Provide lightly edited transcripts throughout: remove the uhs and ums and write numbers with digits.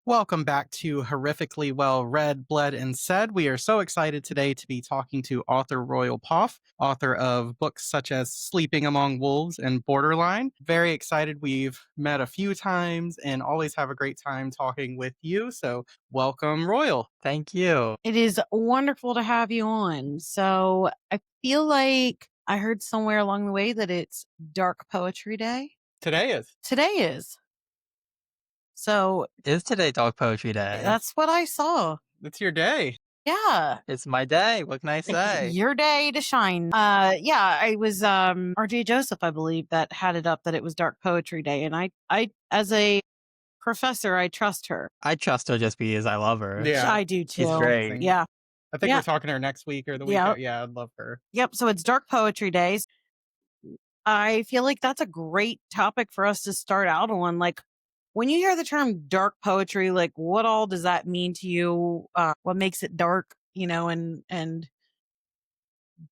Welcome back to Horrifically Well Read, Bled, and Said. We are so excited today to be talking to author Royal Poff, author of books such as Sleeping Among Wolves and Borderline. Very excited. We've met a few times and always have a great time talking with you. So, welcome, Royal. Thank you. It is wonderful to have you on. So I feel like I heard somewhere along the way that it's Dark Poetry Day. Today is. Today is. So Is today Dog Poetry Day? that's what I saw. It's your day. Yeah. It's my day. What can I say? Your day to shine. Yeah, I was RJ Joseph, I believe, that had it up that it was Dark Poetry Day. And I as a professor, I trust her. I trust her just because I love her. Yeah. I do too. She's great. Yeah. I think Yeah. we're talking to her next week or the week. Yep. Yeah, I'd love her. Yep. So it's Dark Poetry Days. I feel like that's a great topic for us to start out on. Like, when you hear the term dark poetry, like, what all does that mean to you? What makes it dark, and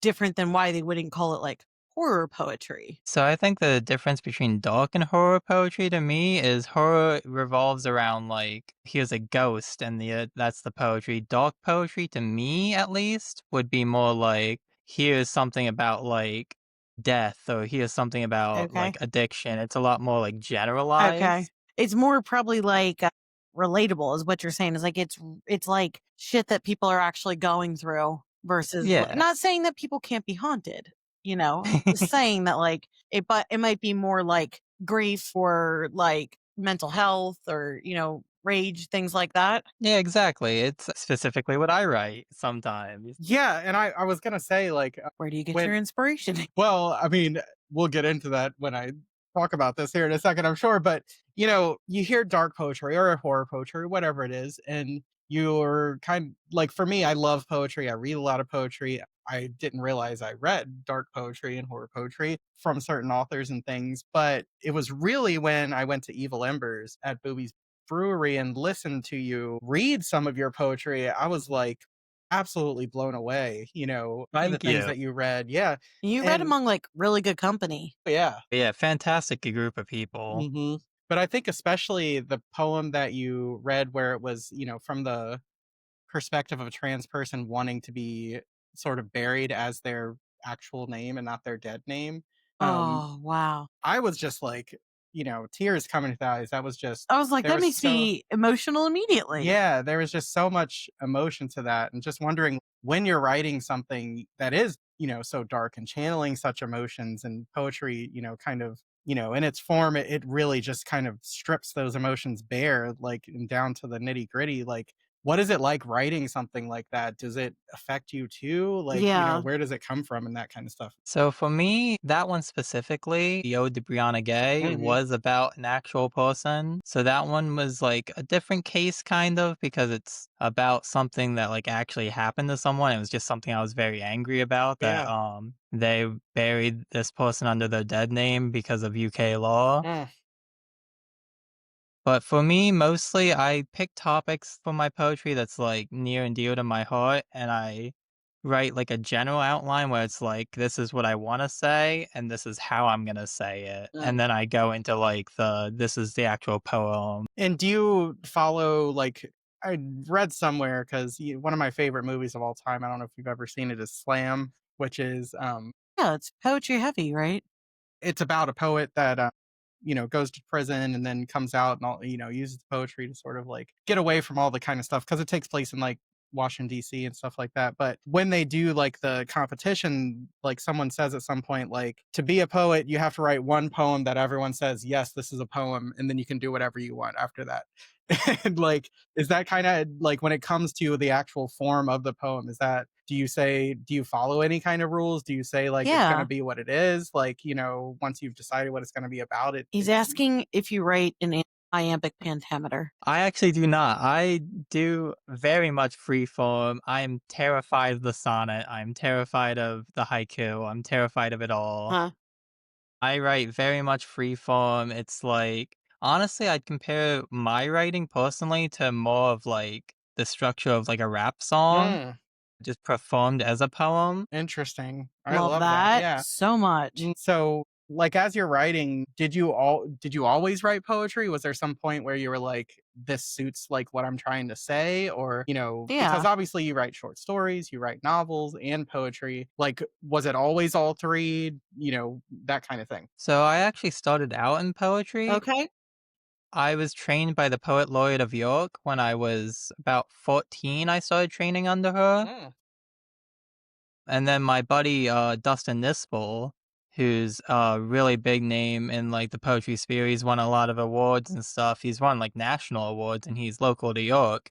different than why they wouldn't call it like horror poetry? So I think the difference between dark and horror poetry to me is horror revolves around like here's a ghost and that's the poetry. Dark poetry to me at least would be more like here's something about like death or here's something about Okay. like addiction. It's a lot more like generalized. Okay. It's more probably like relatable is what you're saying. Is like, it's like shit that people are actually going through versus Yeah. not saying that people can't be haunted, just saying that like but it might be more like grief or like mental health or, rage, things like that. Yeah, exactly. It's specifically what I write sometimes. Yeah, and I was going to say, like, Where do you get when- your inspiration? well, I mean, we'll get into that when I talk about this here in a second, I'm sure. But, you hear dark poetry or horror poetry, whatever it is, and you're like, for me, I love poetry. I read a lot of poetry. I didn't realize I read dark poetry and horror poetry from certain authors and things. But it was really when I went to Evil Embers at Booby's Brewery and listened to you read some of your poetry. I was like, absolutely blown away, by the Thank things you. that you read. Yeah. You read And- among like really good company. Yeah. Yeah, fantastic group of people. Hmm. But I think especially the poem that you read where it was, from the perspective of a trans person wanting to be sort of buried as their actual name and not their dead name. Oh, wow. I was just like, tears coming to the eyes. That was just, I was like, there that was makes me emotional immediately. yeah, there was just so much emotion to that. And just wondering when you're writing something that is, so dark and channeling such emotions and poetry, kind of, in its form, it really just kind of strips those emotions bare, like and down to the nitty gritty. Like, what is it like writing something like that? Does it affect you too? Like, Yeah. where does it come from and that kind of stuff? So for me, that one specifically, the Ode to Brianna Gay, Mhm. was about an actual person. So that one was like a different case kind of because it's about something that like actually happened to someone. It was just something I was very angry about that they buried this person under their dead name because of UK law. Mm. But for me, mostly I pick topics for my poetry that's like near and dear to my heart, and I write like a general outline where it's like, this is what I want to say, and this is how I'm going to say it. And then I go into like this is the actual poem. And do you follow, like, I read somewhere because one of my favorite movies of all time, I don't know if you've ever seen it, is Slam, which is Yeah, it's poetry heavy, right? it's about a poet that goes to prison and then comes out and all, uses poetry to sort of like get away from all the kind of stuff because it takes place in like Washington D.C. and stuff like that. But when they do like the competition, like someone says at some point, like, to be a poet you have to write one poem that everyone says, yes, this is a poem, and then you can do whatever you want after that. And like, is that kind of like when it comes to the actual form of the poem, is that, do you follow any kind of rules? Do you say like it's Yeah. going to be what it is? Like, once you've decided what it's going to be about, He's asking if you write an iambic pentameter. I actually do not. I do very much freeform. I'm terrified of the sonnet. I'm terrified of the haiku. I'm terrified of it all. Huh? I write very much freeform. It's like, honestly, I'd compare my writing personally to more of like the structure of like a rap song, just performed as a poem. Interesting. I Love love that Yeah. so much. So Like, as you're writing, did you always write poetry? Was there some point where you were like, "This suits, like, what I'm trying to say?" Or, because Yeah. obviously you write short stories, you write novels and poetry. Like, was it always all 3? That kind of thing? So I actually started out in poetry. Okay. I was trained by the poet laureate of York when I was about 14. I started training under her. Mm. And then my buddy, Dustin Nispel, who's a really big name in like the poetry sphere, he's won a lot of awards and stuff. He's won like national awards and he's local to York.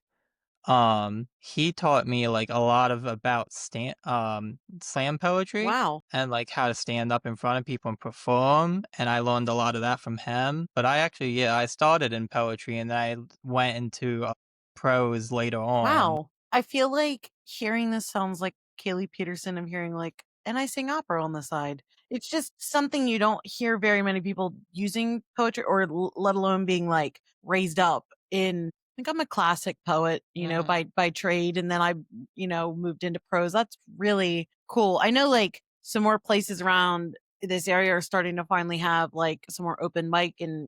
He taught me like a lot of about slam poetry Wow. and like how to stand up in front of people and perform. And I learned a lot of that from him. But I actually, yeah, I started in poetry and then I went into prose later on. Wow. I feel like hearing this sounds like Kaylee Peterson. I'm hearing like, and I sing opera on the side. It's just something you don't hear very many people using poetry or let alone being like raised up in. I think I'm a classic poet, Mhm. by trade. And then I, moved into prose. That's really cool. I know like some more places around this area are starting to finally have like some more open mic and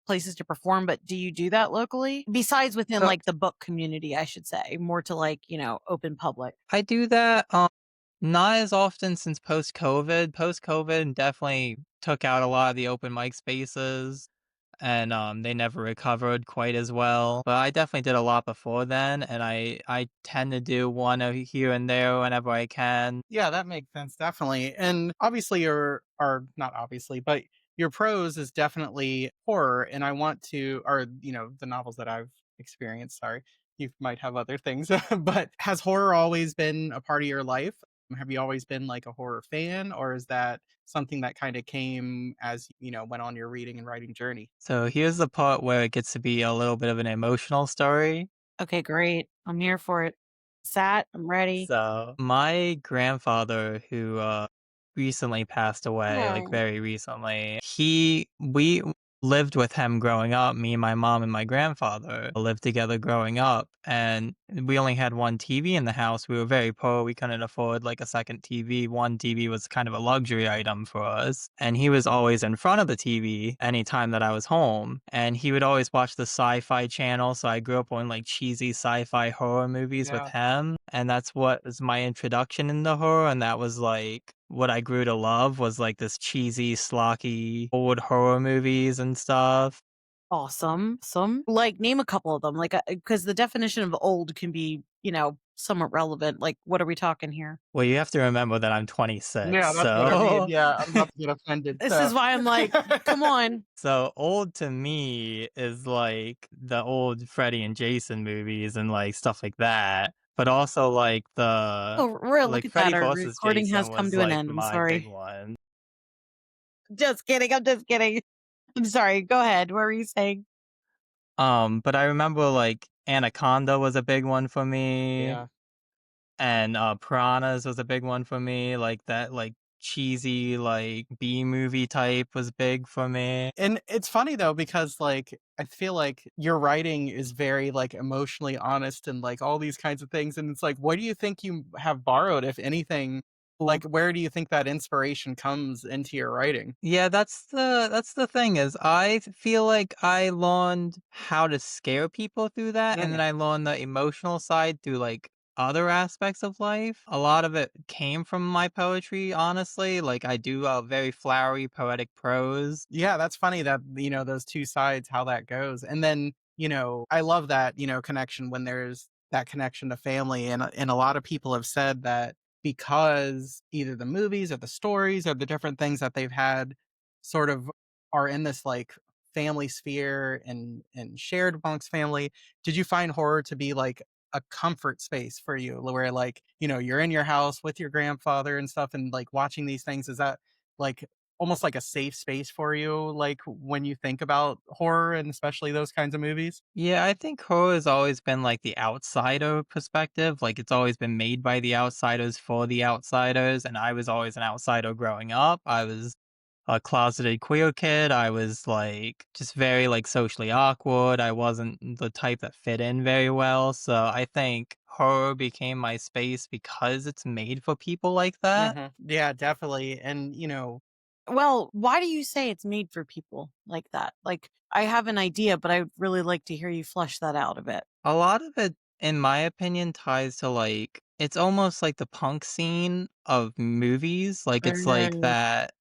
places to perform, but do you do that locally? Besides within So like the book community, I should say, more to like, open public. I do that. Not as often since post-COVID. Post-COVID definitely took out a lot of the open mic spaces and they never recovered quite as well. But I definitely did a lot before then and I tend to do one here and there whenever I can. Yeah, that makes sense, definitely. And obviously, or not obviously, but your prose is definitely horror. And I want to, or, the novels that I've experienced, sorry, you might have other things, but has horror always been a part of your life? Have you always been like a horror fan, or is that something that kind of came as, went on your reading and writing journey? So here's the part where it gets to be a little bit of an emotional story. Okay, great. I'm here for it. Sat, I'm ready. So, my grandfather who, recently passed away, like, Oh, very recently, we lived with him growing up, me, my mom, and my grandfather lived together growing up, and we only had 1 TV in the house, we were very poor, we couldn't afford, like, a second TV, 1 TV was kind of a luxury item for us, and he was always in front of the TV anytime that I was home, and he would always watch the Sci-Fi Channel, so I grew up on, like, cheesy sci-fi horror movies with Yeah. him, and that's what was my introduction into horror, and that was, like, what I grew to love was, like, this cheesy, schlocky, old horror movies and stuff. awesome. Some like name a couple of them, like because the definition of old can be, somewhat relevant. Like, what are we talking here? Well, you have to remember that I'm 26, Yeah, that's what I mean. so Yeah, I'm about to get offended. This So, is why I'm like, come on. so old to me is, like, the old Freddy and Jason movies and, like, stuff like that, but also, like, Oh, look like, at that. Freddy Our versus recording has Jason come was, to an like, end. I'm my big sorry. one. Just kidding. I'm just kidding. I'm sorry. Go ahead. What were you saying? But I remember, like, Anaconda was a big one for me. yeah. And, Piranhas was a big one for me, like, that, like, cheesy, like, B-movie type was big for me. And it's funny though, because like I feel like your writing is very like emotionally honest and like all these kinds of things. And it's like, what do you think you have borrowed, if anything? Like, where do you think that inspiration comes into your writing? Yeah, that's the thing is I feel like I learned how to scare people through that, and then Mm. I learned the emotional side through, like, other aspects of life. A lot of it came from my poetry, honestly, like, I do a very flowery poetic prose. Yeah, that's funny that, those two sides, how that goes. And then, I love that, connection when there's that connection to family. And a lot of people have said that because either the movies or the stories or the different things that they've had sort of are in this like family sphere and shared amongst family. Did you find horror to be like a comfort space for you where like, you're in your house with your grandfather and stuff and like watching these things? Is that like almost like a safe space for you, like, when you think about horror and especially those kinds of movies? Yeah, I think horror has always been like the outsider perspective. Like it's always been made by the outsiders for the outsiders. And I was always an outsider growing up. I was a closeted queer kid. I was like just very like socially awkward. I wasn't the type that fit in very well. So I think horror became my space because it's made for people like that. Mhm. Yeah, definitely. And, Well, why do you say it's made for people like that? Like, I have an idea, but I'd really like to hear you flesh that out a bit. A lot of it, in my opinion, ties to, it's almost like the punk scene of movies, it's like Mm. that,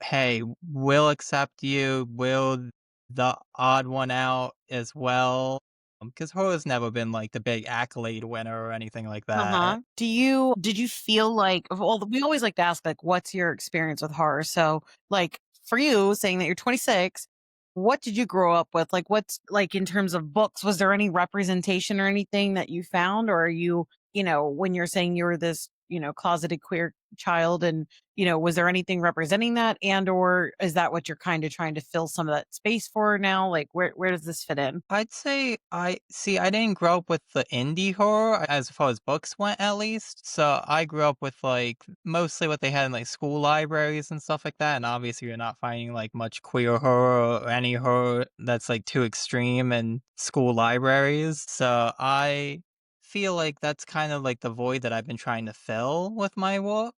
"Hey, we'll accept you, we'll the odd one out as well," because horror's never been, the big accolade winner or anything like that. Uh-huh. Did you feel like, well, we always like to ask, like, what's your experience with horror? So, like, for you saying that you're 26, what did you grow up with? Like, what's like in terms of books, was there any representation or anything that you found? Or are you, when you're saying you were this, closeted queer child and, was there anything representing that? And or is that what you're kind of trying to fill some of that space for now? Like, where does this fit in? I'd say I didn't grow up with the indie horror as far as books went at least. So I grew up with mostly what they had in school libraries and stuff like that. And obviously you're not finding much queer horror or any horror that's too extreme in school libraries. So I feel like that's kind of the void that I've been trying to fill with my work.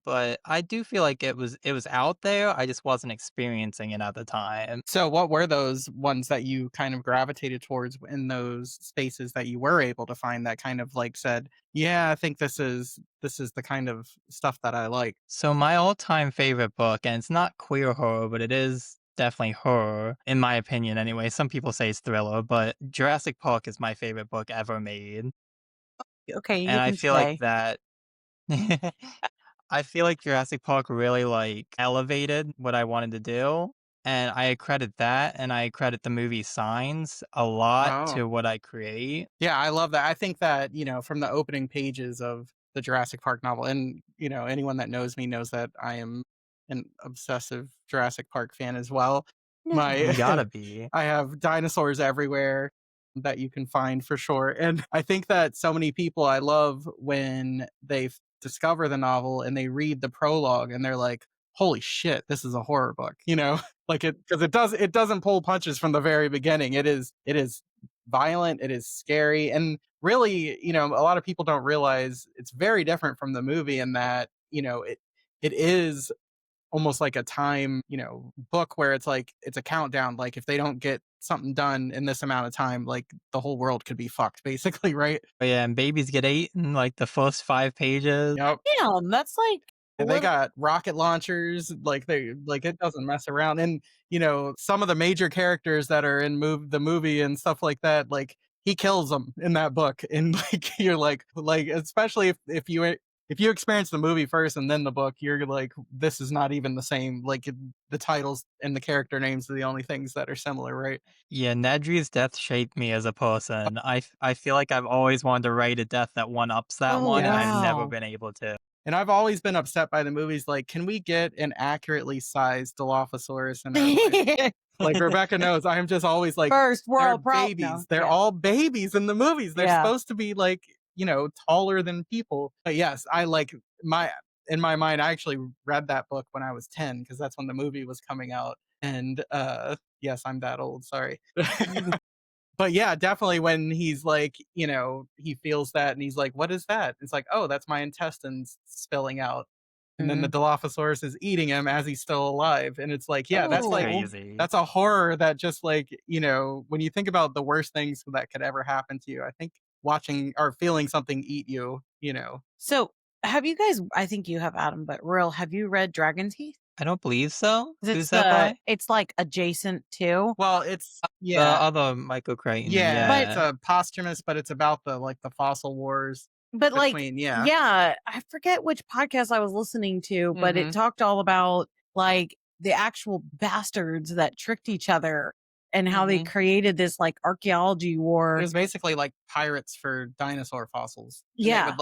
But I do feel like it was out there. I just wasn't experiencing it at the time. So what were those ones that you kind of gravitated towards in those spaces that you were able to find that kind of said, "Yeah, I think this is the kind of stuff that I like." So my all-time favorite book, and it's not queer horror, but it is definitely horror, in my opinion anyway. Some people say it's thriller, but Jurassic Park is my favorite book ever made. Okay, And you I can feel like stay. that I feel like Jurassic Park really elevated what I wanted to do. And I credit that and I credit the movie Signs a lot Oh. to what I create. Yeah, I love that. I think that, from the opening pages of the Jurassic Park novel, and, anyone that knows me knows that I am an obsessive Jurassic Park fan as well. My You gotta be. I have dinosaurs everywhere that you can find for sure. And I think that so many people, I love when they discover the novel and they read the prologue and they're like, "Holy shit, this is a horror book," Like because it doesn't pull punches from the very beginning. It is violent, it is scary, and really, a lot of people don't realize it's very different from the movie in that, it is almost like a time, book where it's like it's a countdown. Like if they don't get something done in this amount of time, like the whole world could be fucked, basically, right? But yeah, and babies get ate in the first 5 pages. Yep. Damn, that's like a And they little. got rocket launchers, it doesn't mess around. And, some of the major characters that are in the movie and stuff like that, like he kills them in that book. And you're especially if you experience the movie first and then the book, you're like, this is not even the same. The titles and the character names are the only things that are similar, right? Yeah, Nedry's death shaped me as a person. I feel like I've always wanted to write a death that one-ups that Oh, one, and I've Yes. never wow. been able to. And I've always been upset by the movies. Like, can we get an accurately sized Dilophosaurus in our life? Like Rebecca knows, I'm just always like, First they're world problem. No, babies. They're yeah. all babies in the movies. They're Yeah. supposed to be taller than people. But yes, I like my in my mind, I actually read that book when I was 10 because that's when the movie was coming out. And yes, I'm that old. Sorry. But yeah, definitely when he's like, he feels that and he's like, "What is that?" It's like, "Oh, that's my intestines spilling out." And then the Mhm. Dilophosaurus is eating him as he's still alive. And it's like, yeah, That's Oh. crazy. that's a horror that just when you think about the worst things that could ever happen to you, I think watching or feeling something eat you. So, have you guys, I think you have, Adam, but real, have you read Dragon Teeth? I don't believe so. 'Cause Who's that by? it's like adjacent to, Well, it's The yeah, other Michael Crichton, yeah, but it's yeah. a posthumous, but it's about the fossil wars like, between yeah. yeah, I forget which podcast I was listening to, but it Mhm. talked all about like the actual bastards that tricked each other and how they Mhm. created this like archaeology It war. was basically like pirates for dinosaur fossils. And they Yeah. would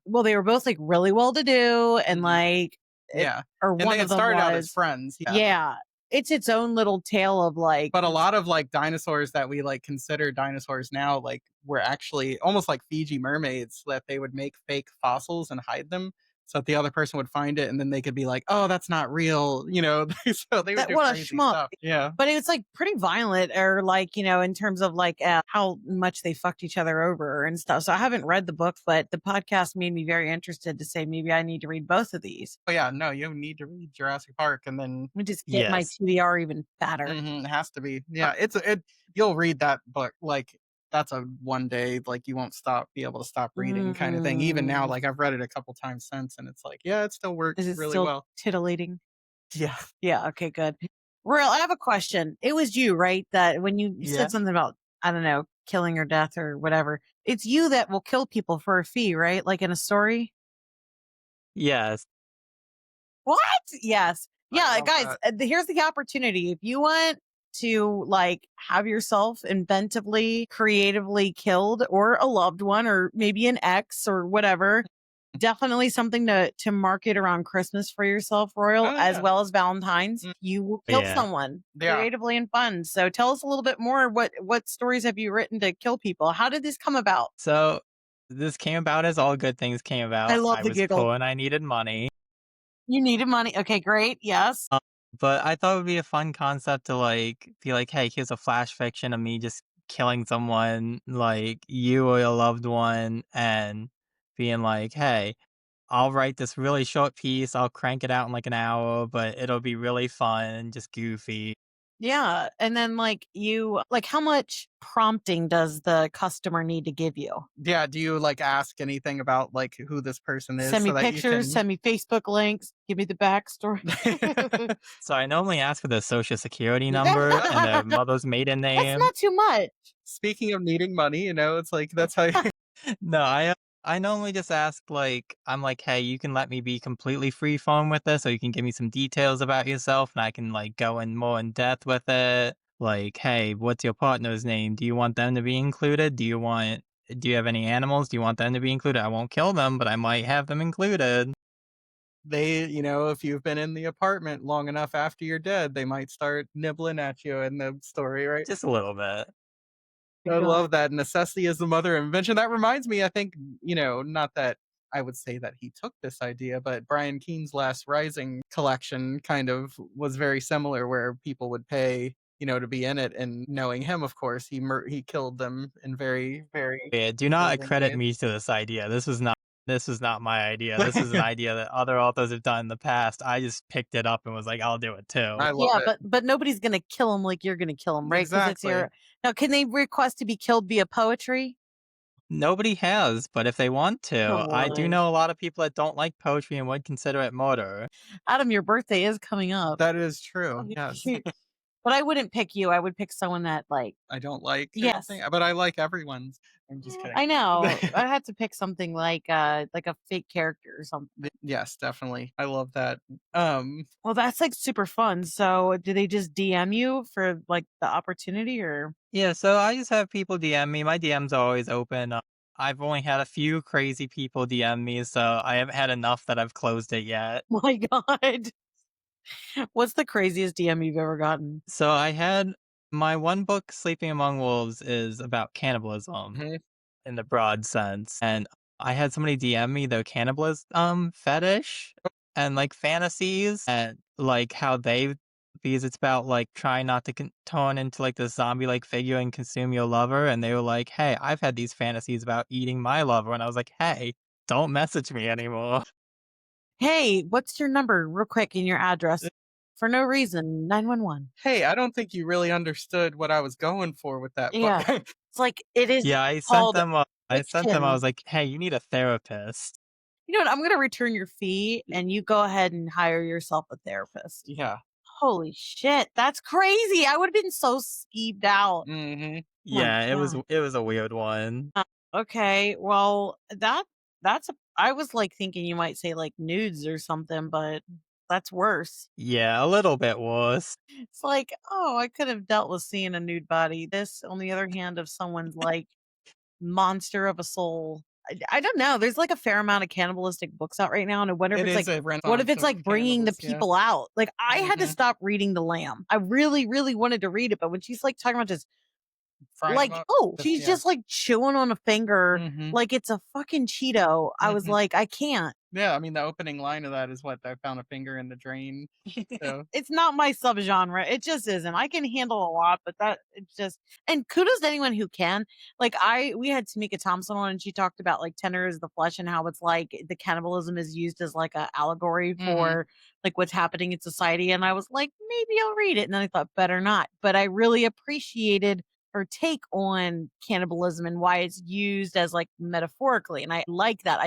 Well, they were both like really well to do and mhm, like it, yeah. or And they one of had them started out as was. friends, yeah. Yeah. It's its own little tale of like, But a lot of dinosaurs that we consider dinosaurs now, were actually almost like Fiji mermaids that they would make fake fossils and hide them. so that the other person would find it and then they could be like, oh, that's not real, you know. So they would That do what a crazy schmuck. stuff. Yeah. But it's like pretty violent, or like, in terms of like how much they fucked each other over and stuff. So I haven't read the book, but the podcast made me very interested to say maybe I need to read both of these. Oh yeah, no, you need to read Jurassic Park and then Let me just get my Yes. TBR even fatter. it has to be. Yeah, you'll read that book like that's a one day, like you won't be able to stop reading kind of thing. Even now, Mm. like I've read it a couple times since and it's like, yeah, it still works Is it really still well. titillating? Yeah. Yeah. Okay, good. Real, I have a question. It was you, right? That when you Yeah. said something about, I don't know, killing or death or whatever, it's you that will kill people for a fee, right? Like in a story? Yes. What? Yes. I Yeah, love guys, that. here's the opportunity. If you want to like have yourself inventively, creatively killed, or a loved one, or maybe an ex or whatever, definitely something to market around Christmas for yourself, Royal, Oh as yeah. well as Valentine's. Mm. You will kill Yeah. someone Yeah. creatively and fun. So tell us a little bit more. What stories have you written to kill people? How did this come about? So this came about as all good things came I about. love I the was giggle. poor and I needed money. You needed money. Okay, great. Yes. But I thought it would be a fun concept to like be like, hey, here's a flash fiction of me just killing someone, like you or your loved one, and being like, hey, I'll write this really short piece, I'll crank it out in like an hour, but it'll be really fun and just goofy. Yeah, and then, how much prompting does the customer need to give you? Yeah, do you like ask anything about like who this person is Send me so that you pictures, can send me Facebook links, give me the backstory. So I normally ask for their social security number and their That's mother's maiden name. not too much. Speaking of needing money, you know, it's like that's how you No, I normally just ask like I'm like, "Hey, you can let me be completely free form with this, or you can give me some details about yourself, and I can like go in more in depth with it. Like, hey, what's your partner's name? Do you want them to be included? Do you have any animals? Do you want them to be included? I won't kill them, but I might have them included." if you've been in the apartment long enough after you're dead, they might start nibbling at you in the story, right? Just a little bit. I God. love that. Necessity is the mother of invention. That reminds me, I think, not that I would say that he took this idea, but Brian Keene's Last Rising collection kind of was very similar, where people would pay, to be in it. And knowing him, of course, he killed them in very, very Yeah, do not grueling accredit ways. me to this idea. This was not my idea. This is an idea that other authors have done in the past. I just picked it up and was like, I'll do it too. I love Yeah, it. but nobody's gonna kill him like you're gonna kill him, right? Because it's Exactly. your now. Can they request to be killed via poetry? Nobody has, but if they want Come to, I do on, know a lot of people that don't like poetry and would consider it murder. Adam, your birthday is coming up. That is true. Oh, Yes. shoot. But I wouldn't pick you. I would pick someone that I don't like or yes. anything, but I like everyone's. I'm just kidding. I know. I had to pick something like a fake character or something. Yes, definitely. I love that. Well, that's like super fun. So, do they just DM you for like the opportunity or? Yeah, so I just have people DM me. My DMs are always open. I've only had a few crazy people DM me, so I haven't had enough that I've closed it yet. My God. What's the craziest DM you've ever gotten? So I had my one book, Sleeping Among Wolves, is about cannibalism Mhm. in the broad sense. And I had somebody DM me their cannibalism fetish and like fantasies and like how they because it's about like trying not to turn into like this zombie like figure and consume your lover. And they were like, hey, I've had these fantasies about eating my lover. And I was like, hey, don't message me anymore. Hey, what's your number, real quick, and your address? For no reason, 911. Hey, I don't think you really understood what I was going for with that book. Yeah, it's like it is Yeah, called I sent them, I fiction. was like, hey, you need a therapist. You know what? I'm gonna return your fee, and you go ahead and hire yourself a therapist. Yeah. Holy shit, that's crazy! I would have been so skeeved out. Mhm. Oh my Yeah, God. it was a weird one. Okay, well, that's a I was, like, thinking you might say, like, nudes or something, but that's worse. Yeah, a little bit worse. It's like, "Oh, I could have dealt with seeing a nude body." This, on the other hand, of someone's, like, monster of a soul. I don't know, there's, like, a fair amount of cannibalistic books out right now, and I wonder if It it's, is like a what if renaissance it's, of like, bringing the cannibals, yeah. people out? Like, I had to Mhm. stop reading The Lamb. I really, really wanted to read it, but when she's, like, talking about just Frying 'em like, up. oh, Just she's yeah. just, like, chewing on a finger Mhm. like it's a fucking Cheeto. I was Mhm. like, "I can't." Yeah, I mean, the opening line of that is what, "I found a finger in the drain." So It's not my subgenre. It just isn't. I can handle a lot, but that it's just and kudos to anyone who can. Like we had Tamika Thompson on and she talked about like tender is the flesh and how it's like the cannibalism is used as like a allegory mhm. for like what's happening in society. And I was like, maybe I'll read it. And then I thought better not. But I really appreciated her take on cannibalism and why it's used as like metaphorically. And I like that.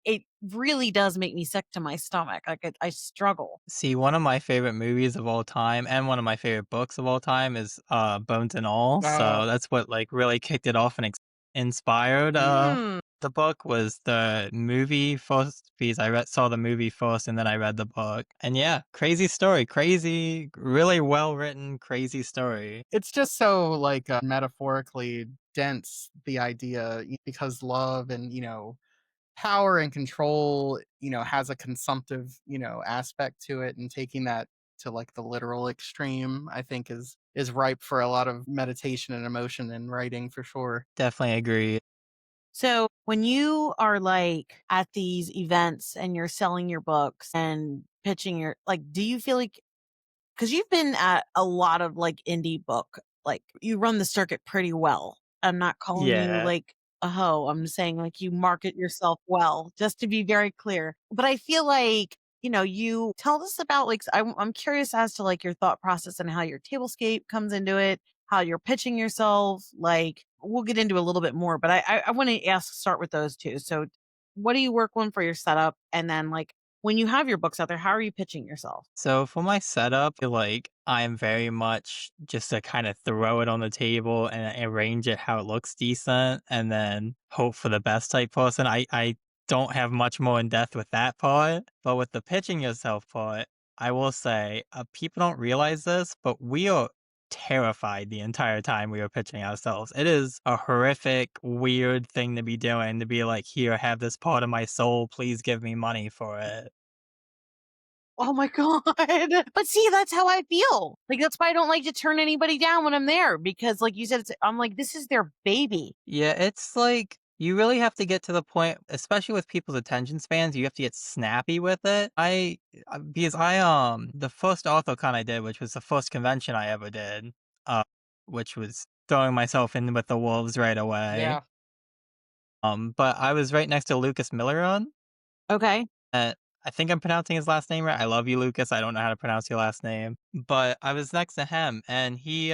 It really does make me sick to my stomach. Like I struggle. See, one of my favorite movies of all time and one of my favorite books of all time is Bones and All. Uh, So that's what like really kicked it off and inspired Mm. the book was the movie first because saw the movie first and then I read the book. And yeah, crazy story, crazy, really well written, crazy story. it's just so, like, metaphorically dense, the idea, because love and, power and control, has a consumptive, aspect to it, and taking that to like the literal extreme, I think is ripe for a lot of meditation and emotion in writing for sure. Definitely agree. So when you are like at these events and you're selling your books and pitching your like, do you feel like because you've been at a lot of like indie book, like you run the circuit pretty well. I'm not calling you Yeah. like a hoe. I'm saying like you market yourself well, just to be very clear. But I feel like, you tell us about like, I'm curious as to like your thought process and how your tablescape comes into it, how you're pitching yourself. Like, we'll get into a little bit more, but I want to start with those two. So, what do you work on for your setup? And then, like, when you have your books out there, how are you pitching yourself? So for my setup, like I'm very much just to kind of throw it on the table and arrange it how it looks decent and then hope for the best type person. I don't have much more in depth with that part, but with the pitching yourself part, I will say people don't realize this, but we are terrified the entire time we are pitching ourselves. It is a horrific, weird thing to be doing to be like, here, have this part of my soul, please give me money for it. Oh my god. But see, that's how I feel. Like, that's why I don't like to turn anybody down when I'm there because, like you said, I'm like, this is their baby. Yeah, it's like you really have to get to the point, especially with people's attention spans, you have to get snappy with it. Because the first AuthorCon I did, which was the first convention I ever did, uh, which was throwing myself in with the wolves right away. Yeah. But I was right next to Lucas Milleron. Okay. Uh, I think I'm pronouncing his last name right. I love you, Lucas. I don't know how to pronounce your last name, but I was next to him and he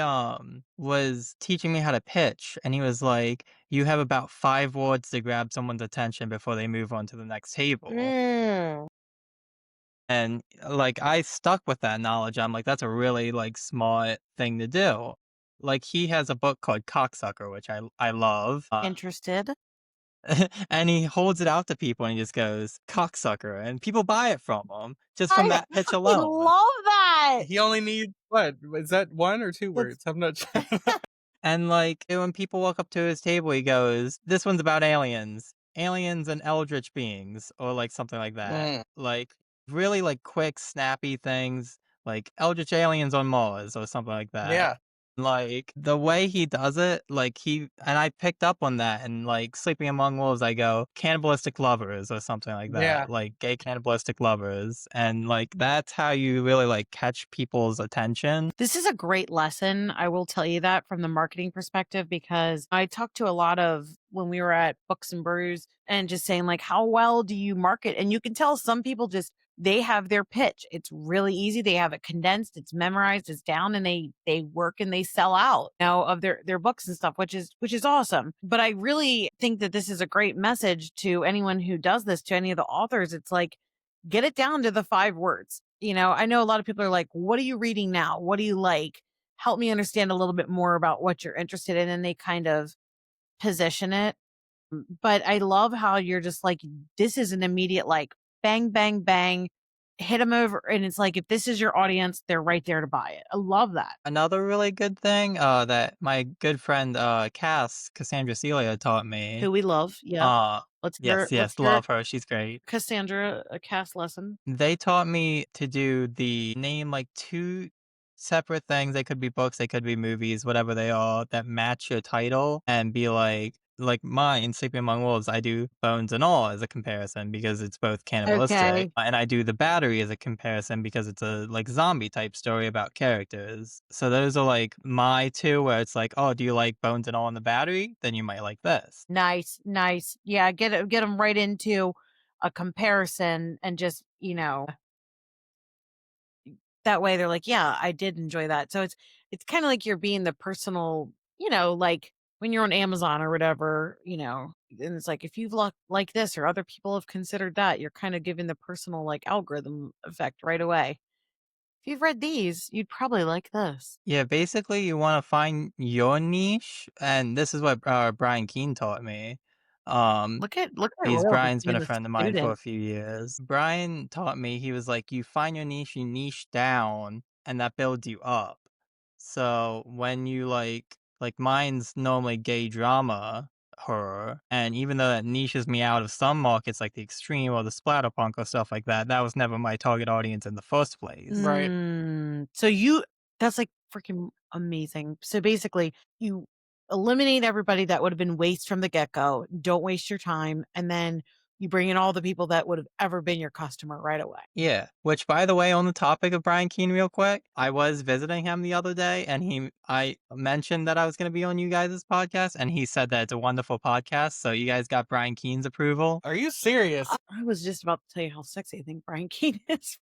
was teaching me how to pitch and he was like, "You have about 5 words to grab someone's attention before they move on to the next table." Mm. And like I stuck with that knowledge. I'm like, that's a really like smart thing to do. Like he has a book called Cocksucker, which I love. Interested. And he holds it out to people and he just goes, "Cocksucker," and people buy it from him just from I, that pitch I alone. love that. He only needs what? Is that one or two That's words? I'm not sure. And like when people walk up to his table, he goes, "This one's about aliens, aliens and eldritch beings," or like something like that. Mm, Like really like quick, snappy things, like eldritch aliens on Mars or something like that. yeah, Like the way he does it, like and I picked up on that and like Sleeping Among Wolves, I go cannibalistic lovers or something like yeah. that, like gay cannibalistic lovers. And like that's how you really like catch people's attention. This is a great lesson. I will tell you that from the marketing perspective, because I talked to a lot of when we were at Books and Brews and just saying, like, how well do you market? And you can tell some people just, they have their pitch. It's really easy. They have it condensed, it's memorized, it's down, and they work and they sell out now of their books and stuff, which is awesome. But I really think that this is a great message to anyone who does this, to any of the authors. It's like, get it down to the 5 words. I know a lot of people are like, what are you reading now? What do you like? Help me understand a little bit more about what you're interested in. And they kind of position it. But I love how you're just like, this is an immediate, like, bang, bang, bang, hit them over. And it's like, if this is your audience, they're right there to buy it. I love that. Another really good thing that my good friend Cassandra Celia taught me. Who we love. Yep. Uh Let's yes, hear love her. She's great. Cassandra a cast lesson. They taught me to do the name like 2 separate things. They could be books, they could be movies, whatever they are, that match your title and be like, like mine, Sleeping Among Wolves, I do Bones and All as a comparison because it's both cannibalistic, Okay. and I do The Battery as a comparison because it's a like zombie type story about characters. So those are like my two where it's like, oh, do you like Bones and All in The Battery? Then you might like this. Nice, nice. Yeah, get them right into a comparison and just, that way they're like, "Yeah, I did enjoy that." So it's kinda like you're being the personal, like when you're on Amazon or whatever, and it's like if you've like this or other people have considered that, you're kinda giving the personal, like, algorithm effect right away. If you've read these, you'd probably like this. Yeah, basically, you want to find your niche, and this is what Brian Keene taught me. Um, Look at Will just Brian's been being a the friend of mine for student. a few years. Brian taught me, he was like, you find your niche, you niche down, and that builds you up. So when you like mine's normally gay drama horror, and even though that niches me out of some markets like the extreme or the splatterpunk or stuff like that, that was never my target audience in the first place. Right. So that's like freaking amazing. So basically, you eliminate everybody that would have been waste from the get go. Don't waste your time. And then you bring in all the people that would have ever been your customer right away. Yeah, which by the way, on the topic of Brian Keene real quick, I was visiting him the other day and I mentioned that I was going to be on you guys' podcast and he said that it's a wonderful podcast, so you guys got Brian Keene's approval. Are you serious? I was just about to tell you how sexy I think Brian Keane is.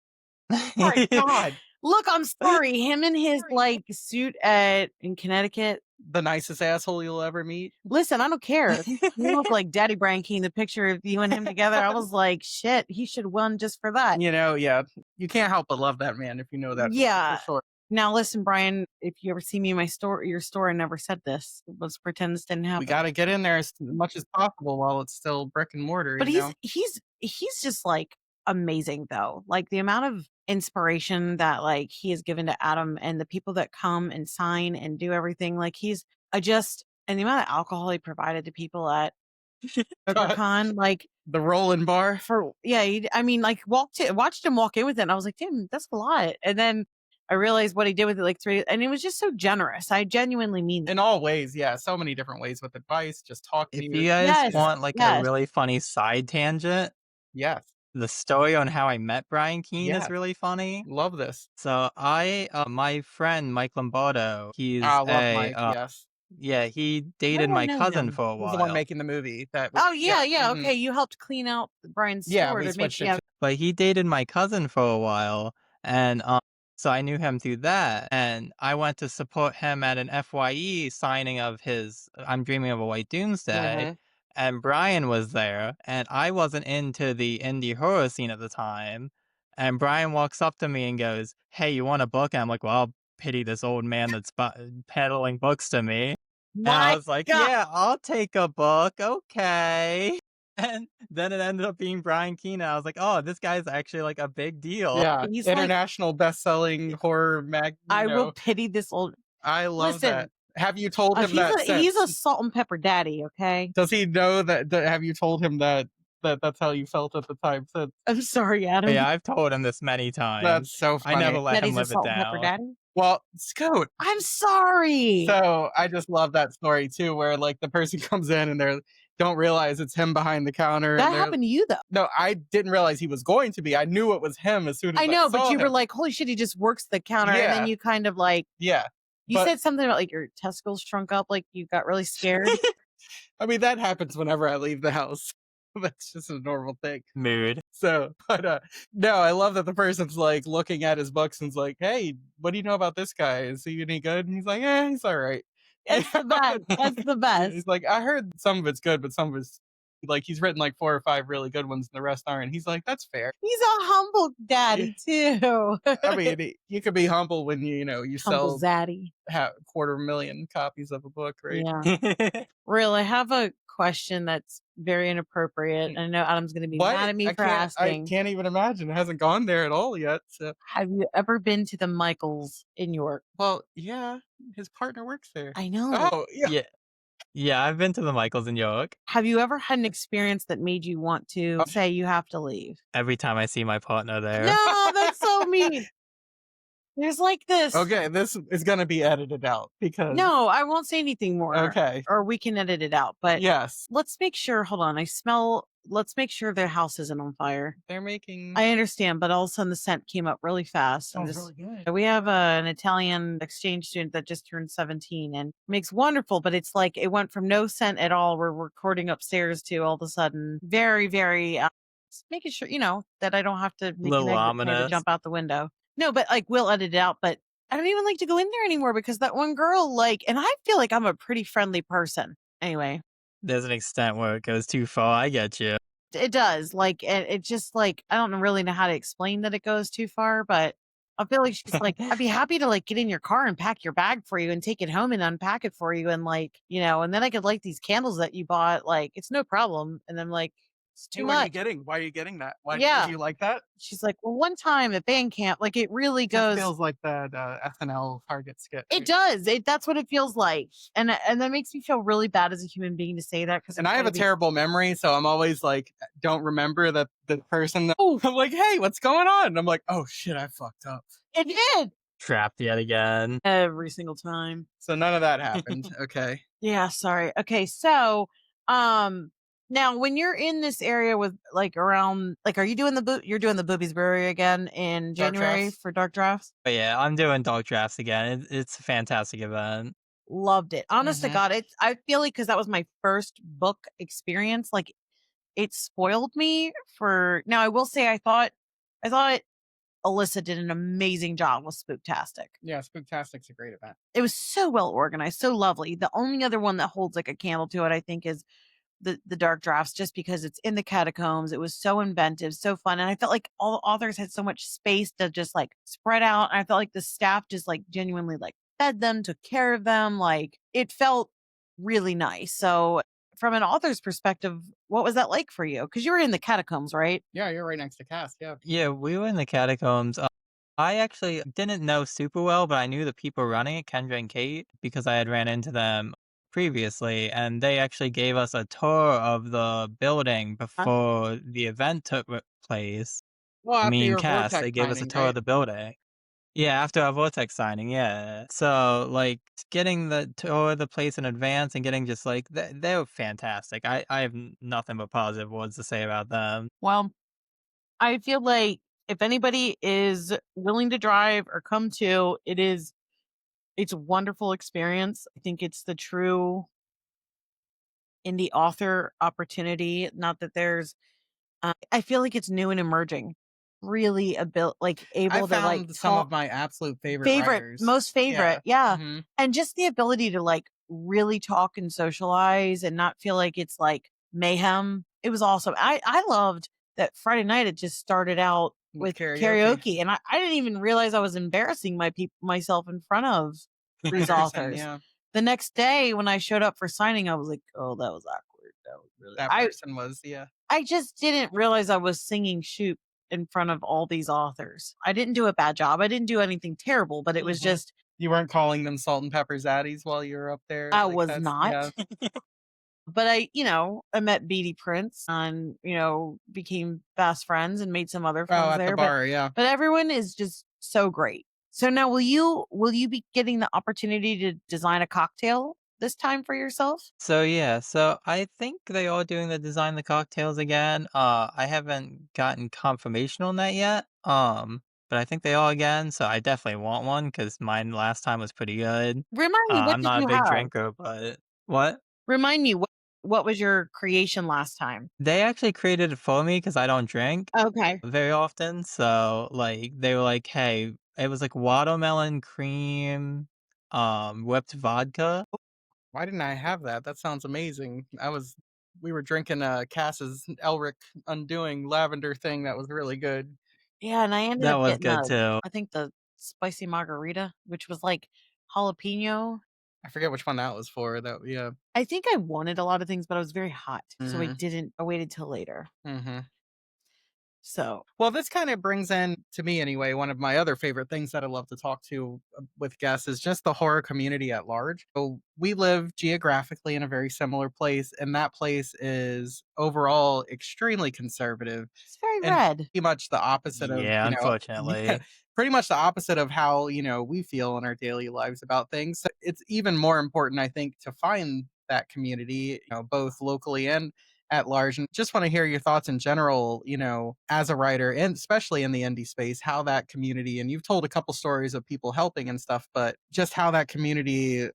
My God. Look, I'm sorry. Him and his like suit in Connecticut. The nicest asshole you'll ever meet. Listen, I don't care. You look like Daddy Brian Keene. The picture of you and him together, I was like, shit, he should win just for that. Yeah. You can't help but love that man if you know that Yeah. for sure. Now listen, Brian, if you ever see me in your store, I never said this. Let's pretend this didn't happen. We got to get in there as much as possible while it's still brick and mortar. But you know? he's just like amazing though. Like the amount of inspiration that like he has given to Adam and the people that come and sign and do everything. Like and the amount of alcohol he provided to people at BookerCon, like the rolling bar. I mean, like watched him walk in with it, and I was like, damn, that's a lot. And then I realized what he did with it, like and it was just so generous. I genuinely mean that. In all ways, yeah, so many different ways with advice, just talking If to you you. guys Yes, want like a yes. really funny side tangent, Yes, the story on how I met Brian Keene is Yeah. really funny. love this. So my friend Mike Lombardo, he's I love Mike. Yes, yeah, he Why dated do I my know cousin him? for a he's the one while. making the movie. Oh yeah. mhm. Okay, you helped clean out Brian's Yeah, store we to make switched it. But he dated my cousin for a while, and so I knew him through that. And I went to support him at an FYE signing of his "I'm Dreaming of a White Doomsday," Mhm. and Brian was there, and I wasn't into the indie horror scene at the time. And Brian walks up to me and goes, "Hey, you want a book?" And I'm like, "Well, I'll pity this old man that's peddling books to me." And I My was like, God. "Yeah, I'll take a book, okay." And then it ended up being Brian Keene. I was like, "Oh, this guy's actually like a big deal." Yeah, He's like, international best-selling horror mag. I will pity this old. I love Listen, that. Have you told him that he's a since? salt and pepper daddy. Okay, Does he know that? Have you told him that that's how you felt at the time since? I'm sorry, Adam. Yeah, I've told him this many times. That's so I never funny. let That him he's a live it salt and pepper down. daddy. Well, Scoot. I'm sorry. So I just love that story too, where like the person comes in and they don't realize it's him behind the counter. That and happened to you though. No, I didn't realize he was going to be. I knew it was him as soon as I know, saw but you were him. like, holy shit, he just works the counter. And then Yeah. you kind of like, Yeah. you But- said something about like your testicles shrunk up, like you got really scared. I mean, that happens whenever I leave the house. That's just a normal thing. Mood. So, but no, I love that the person's like looking at his books and's like, "Hey, what do you know about this guy? Is he any good?" And he's like, he's all right." It's the best. That's the best. He's like, "I heard some of it's good, but some of it's like he's written like 4 or 5 really good ones, and the rest aren't." He's like, "That's fair." He's a humble daddy too. I mean, you could be humble when you humble sell zaddy. 250,000 copies of a book, right? Yeah. Real, I have a question that's very inappropriate. I know Adam's going to be mad at me for I asking. can't even imagine. It hasn't gone there at all yet. So. Have you ever been to the Michaels in York? Well, yeah, his partner works there. I know. Oh, yeah. Yeah, I've been to the Michaels in York. Have you ever had an experience that made you want to say you have to leave? Every time I see my partner there. No, that's so mean. There's like this. Okay, this is gonna be edited out because No, I won't say anything more. okay. Or we can edit it out. But Yes. let's make sure. Hold on. Let's make sure their house isn't on fire. They're making I understand, but all of a sudden the scent came up really fast. smells really good. We have an Italian exchange student that just turned 17 and makes wonderful, but it's like it went from no scent at all. We're recording upstairs to all of a sudden very, very, just making sure, that I don't have to make an Little exit plan to ominous. jump out the window. No, but like we'll edit it out, but I don't even like to go in there anymore because that one girl, and I feel like I'm a pretty friendly person. Anyway, There's an extent where it goes too far. I get you. it does. It just I don't really know how to explain that it goes too far, but I feel like she's like, I'd be happy to get in your car and pack your bag for you and take it home and unpack it for you. And and then I could light these candles that you bought. It's no problem. And I'm like, it's Hey, too what are you much. getting? Why are you getting that? Why Yeah. do you like that? She's like, well, one time at band camp, it really It goes. feels like that SNL Target skit. It does. That's what it feels like. And that makes me feel really bad as a human being to say that. And I have a terrible memory, so I'm always like, don't remember that the person that I'm like, hey, what's going on? And I'm like, oh shit, I fucked up. It did. Trapped yet again. Every single time. So none of that happened. Okay. Yeah, sorry. Okay, so now when you're in this area with around are you doing you're doing the Boobies Brewery again in Dark January Drafts? for Dark Drafts? But yeah, I'm doing Dark Drafts again. It's a fantastic event. Loved it. Honest to Mhm. God, I feel like because that was my first book experience, it spoiled me for now. I will say I thought Alyssa did an amazing job with Spooktastic. Yeah, Spooktastic's a great event. It was so well organized, so lovely. The only other one that holds a candle to it, I think, is the Dark Drafts, just because it's in the catacombs. It was so inventive, so fun, and I felt like all the authors had so much space to just spread out. And I felt like the staff just genuinely fed them, took care of them. It felt really nice. So from an author's perspective, what was that like for you? Because you were in the catacombs, right? Yeah, you're right next to Cass. Yeah. Yeah, we were in the catacombs. I actually didn't know super well, but I knew the people running it, Kendra and Kate, because I had ran into them previously, and they actually gave us a tour of the building Huh? before the event took place. Well, after Me and your Cass, Vortex they gave us a signing, tour of right? the building. Yeah, after our Vortex signing, yeah. So, getting the tour of the place in advance and getting just they were fantastic. I have nothing but positive words to say about them. Well, I feel like if anybody is willing to drive or come to, it's a wonderful experience. I think it's the true indie author opportunity. Not that there's, I feel like it's new and emerging. Really I able to found some talk of my absolute favorite writers. most favorite, yeah. Hmm. And just the ability to really talk and socialize and not feel like it's mayhem. It was awesome. I loved that Friday night. It just started out With with karaoke. karaoke, and I didn't even realize I was embarrassing myself in front of these authors. Yeah. The next day when I showed up for signing, I was like, "Oh, that was awkward. That was really." That person was, yeah. I just didn't realize I was singing "Shoot" in front of all these authors. I didn't do a bad job. I didn't do anything terrible, but it was Mhm. just You weren't calling them salt and pepper zaddies while you were up there. I Like was that's not. yeah. But I met Beatty Prince and, became fast friends and made some other Oh, friends at the there. bar, yeah. But everyone is just so great. So now will you be getting the opportunity to design a cocktail this time for yourself? So yeah, so I think they are doing the design the cocktails again. I haven't gotten confirmation on that yet. But I think they are again, so I definitely want one because mine last time was pretty good. Remind me, what I'm did not a you big have? drinker, but what? Remind me, what was your creation last time? They actually created it for me because I don't drink Okay. very often. So they were like, hey, it was like watermelon cream, whipped vodka. Why didn't I have that? That sounds amazing. We were drinking Cass's Elric Undoing lavender thing that was really good. Yeah, and I ended That up was getting good too. I think the spicy margarita, which was jalapeno. I forget which one that was for. That yeah. I think I wanted a lot of things, but I was very hot, so Mhm. I waited till later. Mhm. So Well, this kind of brings in, to me anyway, one of my other favorite things that I love to talk to with guests is just the horror community at large. So we live geographically in a very similar place, and that place is overall extremely conservative it's very and red. pretty much the opposite of, Yeah, yeah, unfortunately. pretty much the opposite of how, we feel in our daily lives about things. So it's even more important, I think, to find that community, both locally and at large. And just want to hear your thoughts in general, as a writer and especially in the indie space, how that community, and you've told a couple stories of people helping and stuff, but just how that community,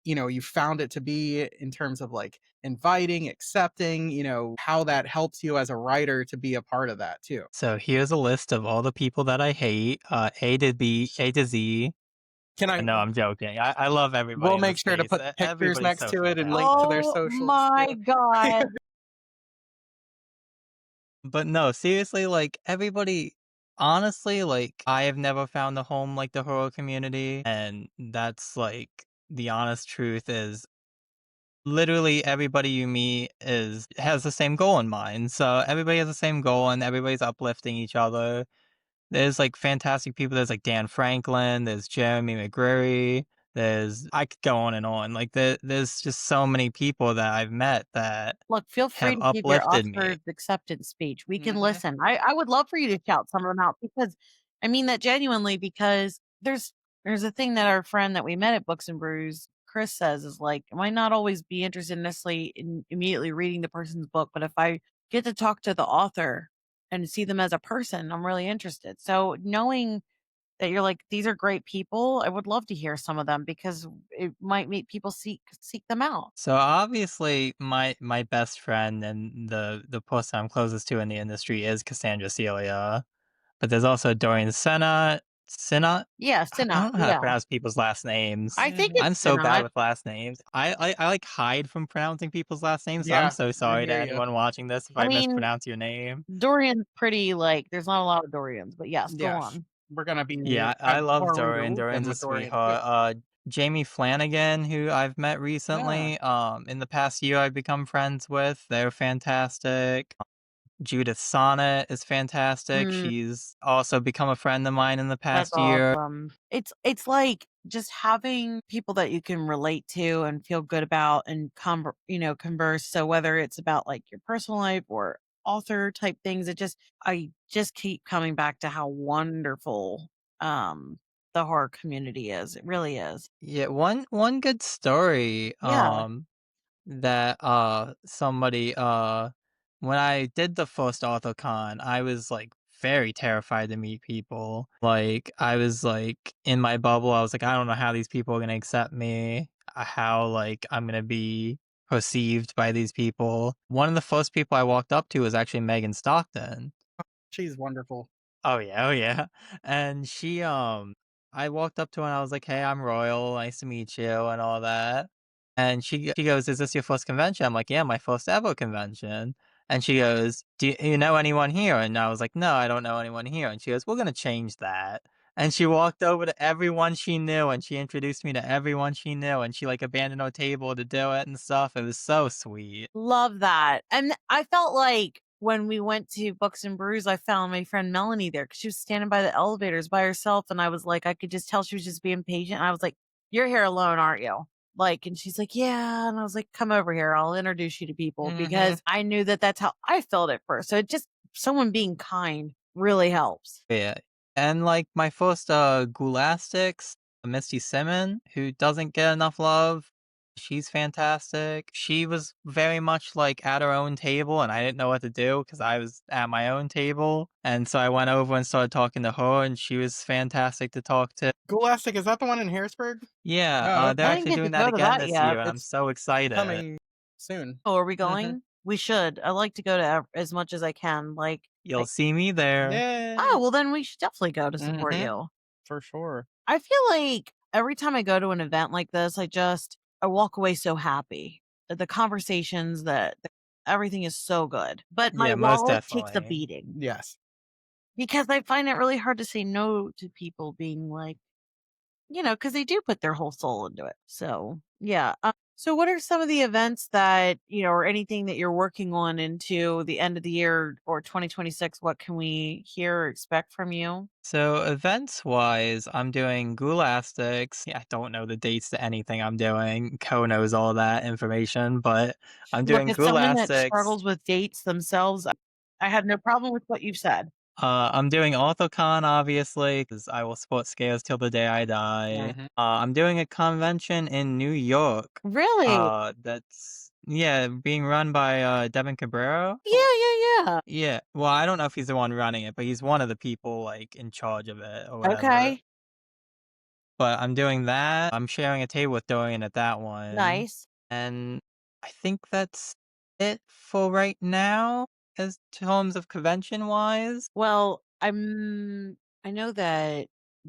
you found it to be in terms of like inviting, accepting, how that helps you as a writer to be a part of that too. So here's a list of all the people that I hate, A to B, A to Z. Can I, No, I'm joking. I love everybody we'll in the make sure to space. put pictures Everybody's next so to it and link to fantastic. their Oh socials my too. god. But no, seriously, like everybody honestly, like I have never found a home like the horror community. And that's like the honest truth is literally everybody you meet is has the same goal in mind. So everybody has the same goal and everybody's uplifting each other. There's like fantastic people. There's like Dan Franklin, there's Jeremy McGreary, there's I could go on and on. Like there's just so many people that I've met that Look, feel free have to give your uplifted me. Oscars acceptance speech. We can Mhm. listen. I would love for you to shout some of them out because I mean that genuinely because there's a thing that our friend that we met at Books and Brews, Chris says is like, I might not always be interested necessarily in immediately reading the person's book, but if I get to talk to the author and see them as a person, I'm really interested. So knowing that you're like, these are great people, I would love to hear some of them because it might make people seek them out. So obviously my best friend and the person I'm closest to in the industry is Cassandra Celia. But there's also Dorian Sinnott? Yeah, I Sinat. don't know how to Yeah. pronounce people's last names. I think Mhm. I'm it's so bad Sinat. with last names. I like hide from pronouncing people's last names, so I'm Yeah, so I sorry to hear you. anyone watching this if I I mean, mispronounce your name. Dorian's pretty like there's not a lot of Dorians, but yes, go Yes, on. we're gonna be Yeah, I have love more winter Dorian. weekend Dorian's a with Dorian too. sweetheart. Jamie Flanagan, who I've met Yeah. recently, in the past year I've become friends with. They're fantastic. Judith Sonnet is fantastic. Mm, She's also become a friend of mine in the that's past year. awesome. It's like just having people that you can relate to and feel good about and converse. So whether it's about like your personal life or author type things, I just keep coming back to how wonderful um the horror community is. It really is. Yeah, one good story, Yeah. that, somebody, when I did the first AuthorCon, I was, like, very terrified to meet people. Like, I was, like, in my bubble, I was like, "I don't know how these people are gonna accept me, how, like, I'm gonna be perceived by these people." One of the first people I walked up to was actually Megan Stockton. She's wonderful. Oh, yeah, oh, yeah, and I walked up to her and I was like, "Hey, I'm Royal, nice to meet you," and all that, and she goes, "Is this your first convention?" I'm like, "Yeah, my first ever convention," and she goes, "Do you know anyone here?" And I was like, "No, I don't know anyone here," and she goes, "We're gonna change that," and she walked over to everyone she knew, and she introduced me to everyone she knew, and she, like, abandoned her table to do it and stuff, it was so sweet. Love that. And I felt like when we went to Books and Brews, I found my friend Melanie there because she was standing by the elevators by herself. And I was like, I could just tell she was just being patient. And I was like, "You're here alone, aren't you?" Like, and she's like, "Yeah." And I was like, "Come over here. I'll introduce you to people," Mhm. because I knew that that's how I felt at first. So it just, someone being kind really helps. Yeah, and, like, my first, Ghoulistics, Misty Simon, who doesn't get enough love, she's fantastic. She was very much, like, at her own table, and I didn't know what to do because I was at my own table, and so I went over and started talking to her, and she was fantastic to talk to. Scholastic, is that the one in Harrisburg? Yeah, Oh, they're I okay. didn't actually get to doing that go to again that this yet. year, and I'm It's so excited. coming soon. Oh, are we Mhm. going? We should. I like to go to as much as I can. You'll see me there. Oh, Yay. well, then we should definitely go to support Mhm. you. For sure. I feel like every time I go to an event like this, I walk away so happy. The conversations everything is so good. But my Yeah, most wallet takes a definitely. beating Yes. because I find it really hard to say no to people being like, because they do put their whole soul into it. So, yeah. So, what are some of the events that, or anything that you're working on into the end of the year or 2026? What can we hear or expect from you? So events wise, I'm doing Gulastics. Yeah, I don't know the dates to anything I'm doing. Co knows all that information, but I'm Look, doing as someone that Gulastics. struggles with dates themselves, I have no problem with what you've said. I'm doing AutoCon, obviously, because I will support scales till the day I die. Mhm. I'm doing a convention in New York. Really? That's yeah, being run by Devin Cabrero. Yeah, yeah, yeah. Yeah, well, I don't know if he's the one running it, but he's one of the people like in charge of it or whatever. Okay. But I'm doing that. I'm sharing a table with Dorian at that one. Nice. And I think that's it for right now as terms of convention wise. Well, I know that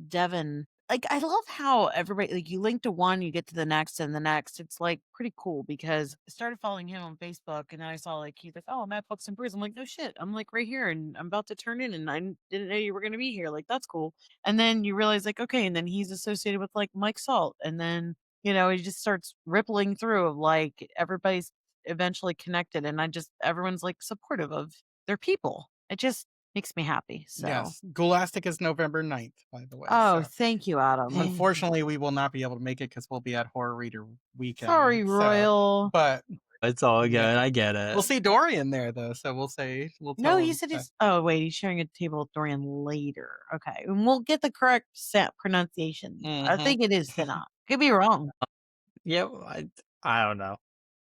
Devin, like, I love how everybody, like, you link to one, you get to the next and the next. It's like pretty cool because I started following him on Facebook and then I saw like he's like, oh, I'm at Books and Brews. I'm like, no shit. I'm like right here and I'm about to turn in and didn't know you were gonna be here. Like, that's cool. And then you realize like, okay, and then he's associated with like Mike Salt. And then, it just starts rippling through of like everybody's eventually connected and everyone's like supportive of their people. It just makes me happy, so Yes, Gholastic is November 9th, by the way, oh, so thank you, Adam. Thank you. unfortunately, we will not be able to make it because 'cause we'll be at Horror Reader Weekend, Sorry, so Royal. but It's all good. yeah. I get We'll it. see Dorian there, though, so we'll No, tell he him said that. he's oh, wait, he's sharing a table with Dorian later. Okay, and we'll get the correct set pronunciation. I Mhm. think it is Sinat. Could be wrong. Yeah, I don't know.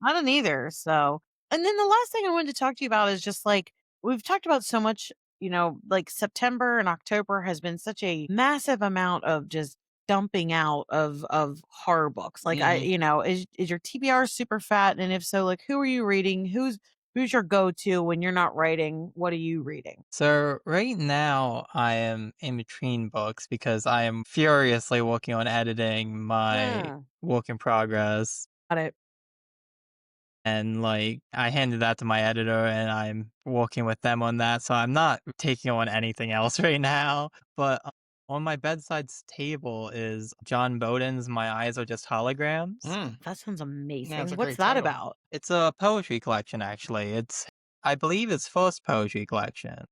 I don't either. So, and then the last thing I wanted to talk to you about is just like we've talked about so much, like September and October has been such a massive amount of just dumping out of horror books. Like Mhm. is your TBR super fat? And if so, like who are you reading? Who's your go to when you're not writing? What are you reading? So right now I am in between books because I am furiously working on editing my Hmm. work in progress. Got it. And, like, I handed that to my editor, and I'm working with them on that, so I'm not taking on anything else right now, but, on my bedside's table is John Bowden's My Eyes Are Just Holograms. Mm. That sounds Yeah, it's amazing. a What's great that title. about? It's a poetry collection, actually. It's I believe it's first poetry collection.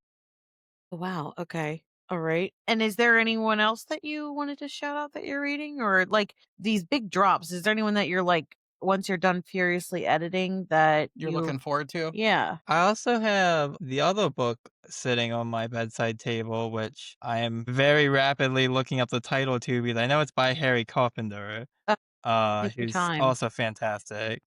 Wow, okay. All right. And is there anyone else that you wanted to shout out that you're reading or like these big drops? Is there anyone that you're like once you're done furiously editing that You're you looking forward to? yeah. I also have the other book sitting on my bedside table, which I am very rapidly looking up the title to because I know it's by Harry Carpenter, Uh, take your who's time. also fantastic.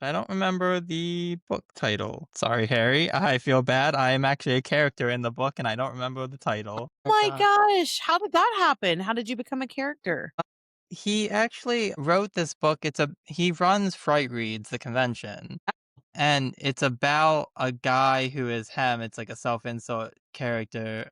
I don't remember the book title. Sorry, Harry. I feel bad. I am actually a character in the book and I don't remember the title. Oh my gosh, how did that happen? How did you become a character? He actually wrote this book. He runs Fright Reads, the convention. And it's about a guy who is him. It's like a self-insult character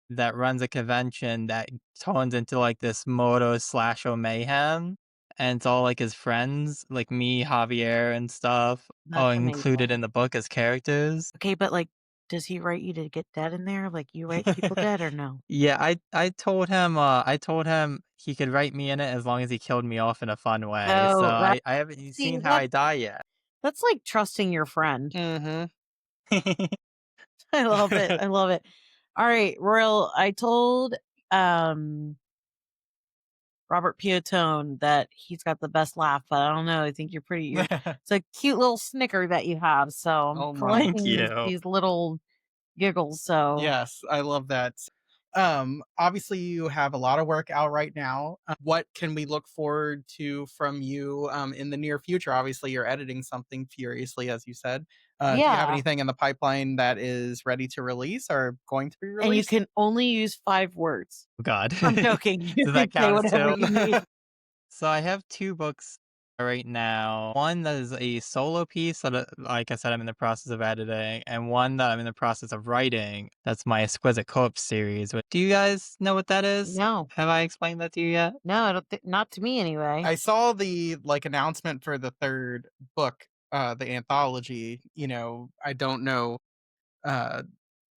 that runs a convention that turns into like this murder slasher mayhem. And it's all like his friends, like me, Javier, and stuff, That's are included amazing. in the book as characters. Okay, but like does he write you to get dead in there? Like you write people dead or no? Yeah, I told him he could write me in it as long as he killed me off in a fun way. So Oh, that I haven't see seen how I die yet. that's like trusting your friend. Mhm. I love it. I love it. All right, Royal, I told um Robert Piotone that he's got the best laugh, but I don't know. I think it's a cute little snicker that you have. So I'm Oh my. Thank collecting you. these little giggles. So Yes, I love that. Obviously you have a lot of work out right now. What can we look forward to from you in the near future? Obviously you're editing something furiously, as you said. Do you have yeah. anything in the pipeline that is ready to release or going to be And you released? can only use 5 words. Oh god. I'm joking. You Does can that say count as whatever 2? you need. So I have 2 books right now. One that is a solo piece that, like I said, I'm in the process of editing, and one that I'm in the process of writing. That's my Exquisite Corpse series. Do you guys know what that is? No. Have I explained that to you yet? No, I don't not to me anyway. I saw the like announcement for the third book, the anthology. I don't know uh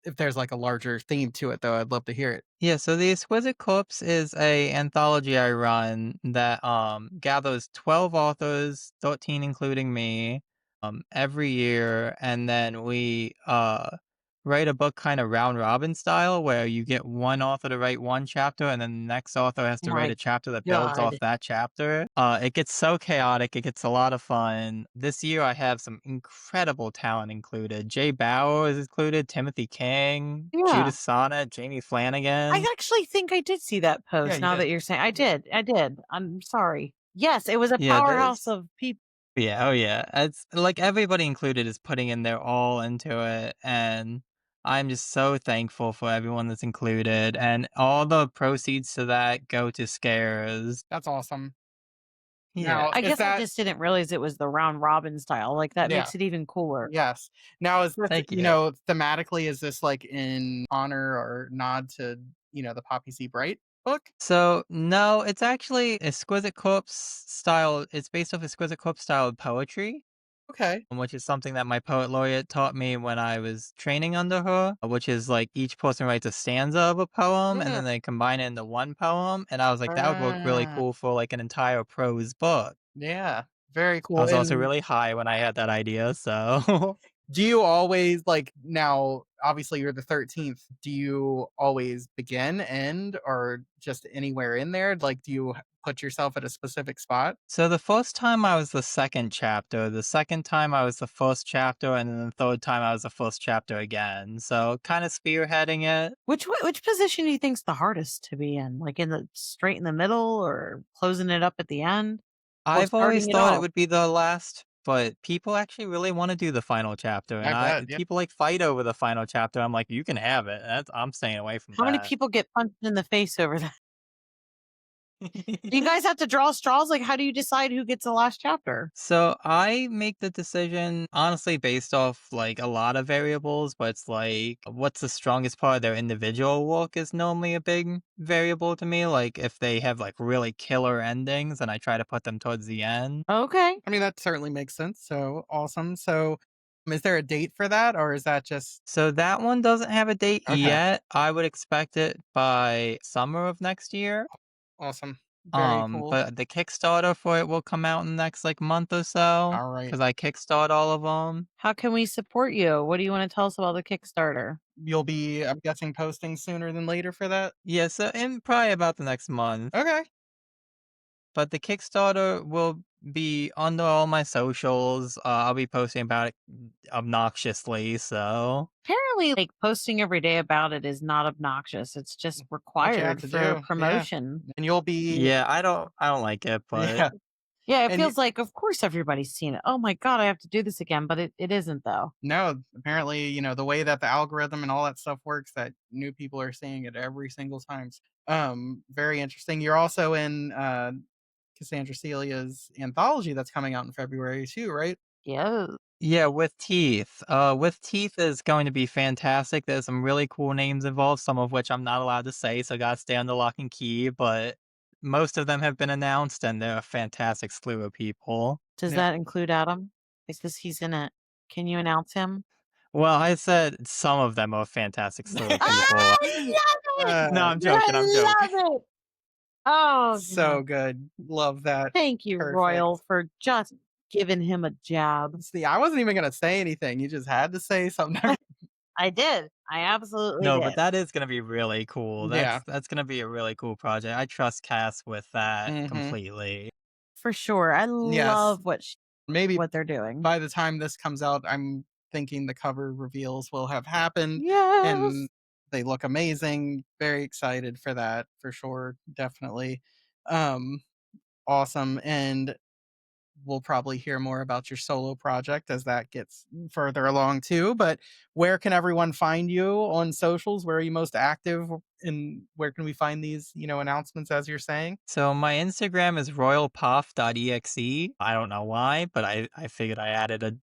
if there's like a larger theme to it, though, I'd love to hear it. Yeah, so the Exquisite Corpse is a anthology I run that gathers 12 authors, 13 including me, every year, and then we write a book kind of round robin style where you get one author to write one chapter and then the next author has to write My a chapter that builds God. off that chapter. It gets so chaotic, it gets a lot of fun. This year I have some incredible talent included. Jay Bauer is included, Timothy King, Yeah. Judith Sonnet, Jamie I Flanagan. actually think I did see that Yeah, post you now did. that you're saying I did. I did. I'm sorry. Yes, it was a Yeah, powerhouse there's of people. yeah, oh yeah. It's like everybody included is putting in their all into it, and I'm just so thankful for everyone that's included, and all the proceeds to that go to scares. That's awesome. Yeah. Now, I is guess I that just didn't realize it was the round robin style. Like that yeah, makes it even cooler. yes. Now, is this, Thank you. thematically, is this like in honor or nod to, the Poppy C. Bright book? So no, it's actually Exquisite Corpse style. It's based off Exquisite Corpse style of poetry, Okay. which is something that my poet laureate taught me when I was training under her, which is like each person writes a stanza of a poem and Yeah. then they combine it into one poem. And I was like, that would work really Ah, cool for like an entire prose book. yeah. Very I cool. was also And really high when I had that idea, so do you always like now, obviously you're the 13th, do you always begin, end, or just anywhere in there? Like, do you put yourself at a specific spot? so the first time I was the second chapter, the second time I was the first chapter, and then the third time I was the first chapter again. So kind of spearheading it. Which position do you think's the hardest to be in? Like in the straight in the middle or closing it up at the end or I've always starting it thought it off? would be the last, but people actually really want to do the final chapter, and I bet. Yeah. people like fight over the final chapter. I'm like, you can have it. I'm staying away from How many that. people get punched in the face over that? Do you guys have to draw straws? Like how do you decide who gets the last chapter? So I make the decision honestly based off like a lot of variables, but it's like what's the strongest part of their individual work is normally a big variable to me. Like if they have like really killer endings and I try to put them towards the end. Okay. I mean, that certainly makes sense. So awesome. So, is there a date for that, or is that just So that one doesn't have a date okay? yet. I would expect it by summer of next year. Awesome. Very cool. But the Kickstarter for it will come out in the next like month or so All right. because I kickstart all of them. How can we support you? What do you want to tell us about the Kickstarter? You'll be, I'm guessing, posting sooner than later for that. Yeah, so in probably about the next month. Okay. But the Kickstarter will be under all my socials. I'll be posting about it obnoxiously, so Apparently, like posting every day about it is not obnoxious. It's just What you have required to for do. Yeah. promotion. And you'll be, yeah, I don't like it, but yeah. Yeah, it And feels like, of course, everybody's seen it. Oh my God, I have to do this again. But it isn't, though. no, apparently, the way that the algorithm and all that stuff works, that new people are seeing it every single time. Very interesting. You're also in Cassandra Celia's anthology that's coming out in February too, right? Yeah. yeah, with Teeth. With Teeth is going to be fantastic. There's some really cool names involved, some of which I'm not allowed to say, so gotta stay under lock and key, but most of them have been announced and they're a fantastic slew of people. Does Yeah. that include Adam? Because he's in it. Can you announce him? Well, I said some of them are a fantastic slew of people. I love it. No, Uh, I'm joking, I'm I joking. love it. Oh, so God. good. Love that. Thank you, Perfect. Royal, for just giving him a jab. See, I wasn't even gonna say anything. You just had to say something. I did. I absolutely No, but did. that is gonna be really cool. Yeah. That's gonna be a really cool project. I trust Cass with that Hmm. completely. For sure. I Yes. love Maybe what they're doing. by the time this comes out, I'm thinking the cover reveals will have happened Yes. and they look amazing. Very excited for that for sure. Definitely. Um, awesome. And we'll probably hear more about your solo project as that gets further along too. But where can everyone find you on socials? Where are you most active? And where can we find these, announcements as you're saying? So my Instagram is royalpoff.exe. I don't know why, but I figured I added a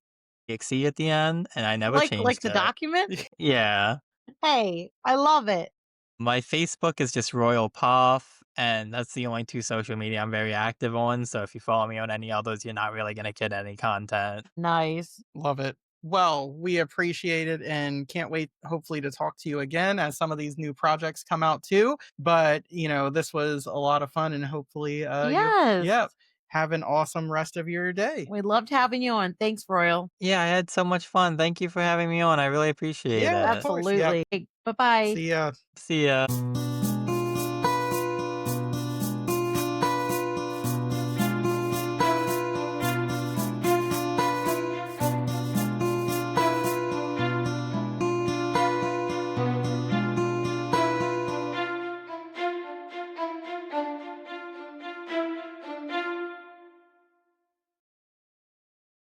exe at the end and I never Like changed the it. document? Yeah. Hey, I love it. My Facebook is just Royal Poff, and that's the only two social media I'm very active on. So if you follow me on any others, you're not really gonna get any content. Nice. Love it. Well, we appreciate it and can't wait, hopefully, to talk to you again as some of these new projects come out too. But, this was a lot of fun and hopefully Yes. yeah, have an awesome rest of your day. We loved having you on. Thanks, Royal. Yeah, I had so much fun. Thank you for having me on. I really appreciate Yeah, of it. course. Yep. Absolutely. Bye bye. See ya. See ya.